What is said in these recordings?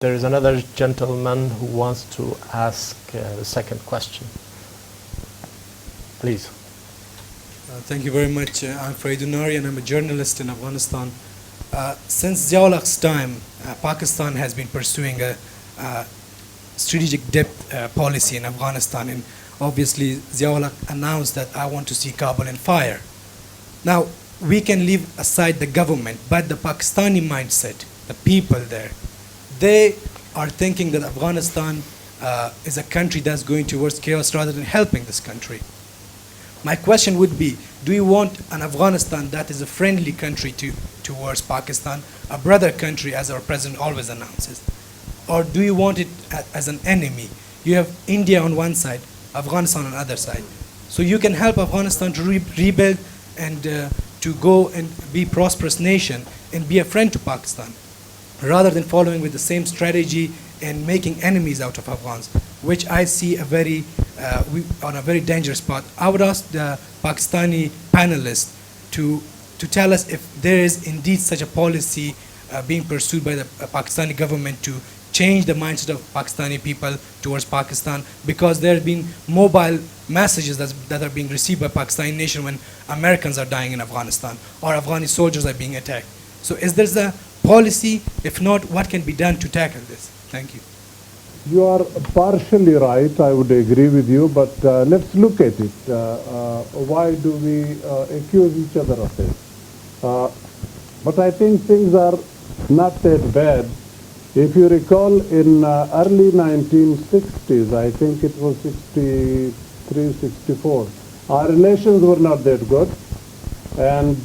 There is another gentleman who wants to ask the second question. Please. Thank you very much. I'm Faridunari and I'm a journalist in Afghanistan. Since Ziaul's time, Pakistan has been pursuing a strategic depth policy in Afghanistan, and obviously Ziaul announced that I want to see Kabul in fire. Now, we can leave aside the government, but the Pakistani mindset, the people there, they are thinking that Afghanistan is a country that's going towards chaos rather than helping this country. My question would be, do you want an Afghanistan that is a friendly country towards Pakistan, a brother country as our president always announces? Or do you want it as an enemy? You have India on one side, Afghanistan on the other side. So you can help Afghanistan to rebuild and to go and be a prosperous nation and be a friend to Pakistan, rather than following with the same strategy and making enemies out of Afghans, which I see on a very dangerous path. I would ask the Pakistani panelists to tell us if there is indeed such a policy being pursued by the Pakistani government to change the mindset of Pakistani people towards Pakistan, because there have been mobile messages that are being received by Pakistani nation when Americans are dying in Afghanistan or Afghani soldiers are being attacked. So is there a policy? If not, what can be done to tackle this? Thank you. You are partially right, I would agree with you, but let's look at it. Why do we accuse each other of this? But I think things are not that bad. If you recall, in early 1960s, I think it was 63, 64, our relations were not that good. And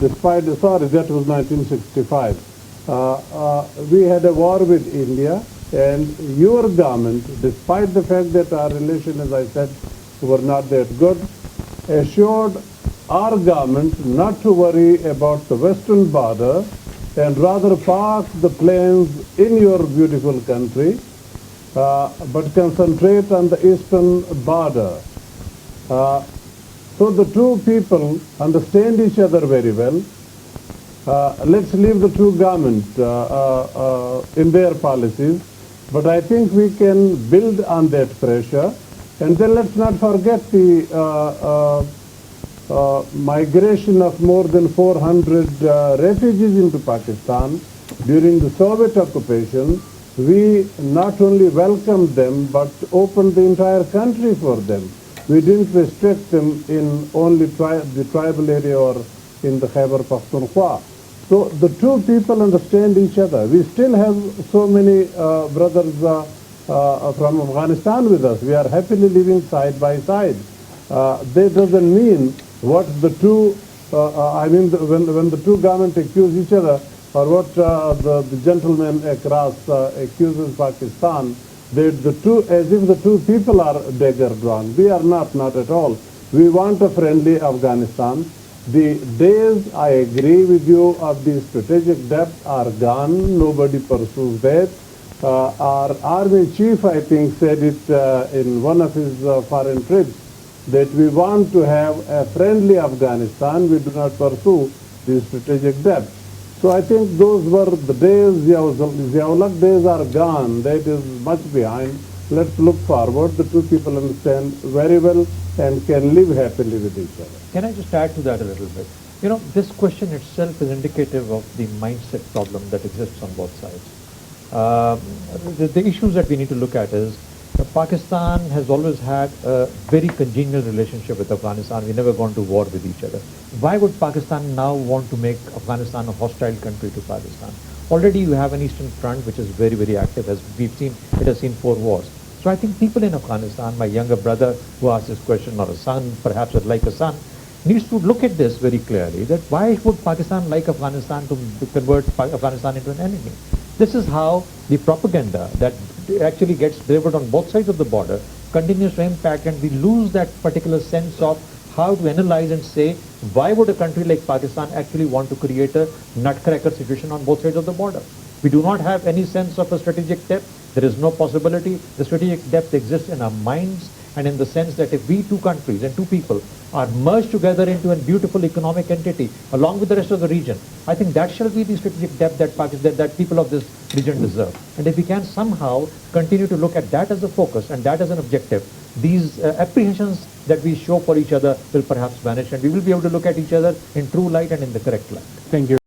despite, sorry, that was 1965. We had a war with India, and your government, despite the fact that our relations, as I said, were not that good, assured our government not to worry about the western border and rather park the planes in your beautiful country, but concentrate on the eastern border. So the two people understand each other very well. Let's leave the two governments in their policies, but I think we can build on that pressure. And then let's not forget the migration of more than 400 refugees into Pakistan during the Soviet occupation. We not only welcomed them, but opened the entire country for them. We didn't restrict them in only the tribal area or in the Khyber Pakhtunkhwa. So the two people understand each other. We still have so many brothers from Afghanistan with us. We are happily living side by side. That doesn't mean what the two, when the two governments accuse each other, or what the gentleman across accuses Pakistan, that the two, as if the two people are dagger drawn. We are not at all. We want a friendly Afghanistan. The days, I agree with you, of the strategic depth are gone. Nobody pursues that. Our army chief, I think, said it in one of his foreign trips, that we want to have a friendly Afghanistan. We do not pursue the strategic depth. So I think those were the days, Ziaul's days are gone. That is much behind. Let's look forward. The two people understand very well and can live happily with each other. Can I just add to that a little bit? You know, this question itself is indicative of the mindset problem that exists on both sides. The issues that we need to look at is Pakistan has always had a very congenial relationship with Afghanistan. We've never gone to war with each other. Why would Pakistan now want to make Afghanistan a hostile country to Pakistan? Already you have an Eastern Front which is very, very active. As we've seen, it has seen 4 wars. So I think people in Afghanistan, my younger brother who asked this question, or a son, perhaps would like a son, needs to look at this very clearly, that why would Pakistan like Afghanistan to convert Afghanistan into an enemy? This is how the propaganda that actually gets delivered on both sides of the border continues to impact, and we lose that particular sense of how to analyze and say, why would a country like Pakistan actually want to create a nutcracker situation on both sides of the border? We do not have any sense of a strategic depth. There is no possibility. The strategic depth exists in our minds, and in the sense that if we two countries and two people are merged together into a beautiful economic entity along with the rest of the region, I think that shall be the strategic depth that that people of this region deserve. And if we can somehow continue to look at that as a focus and that as an objective, these apprehensions that we show for each other will perhaps vanish, and we will be able to look at each other in true light and in the correct light. Thank you.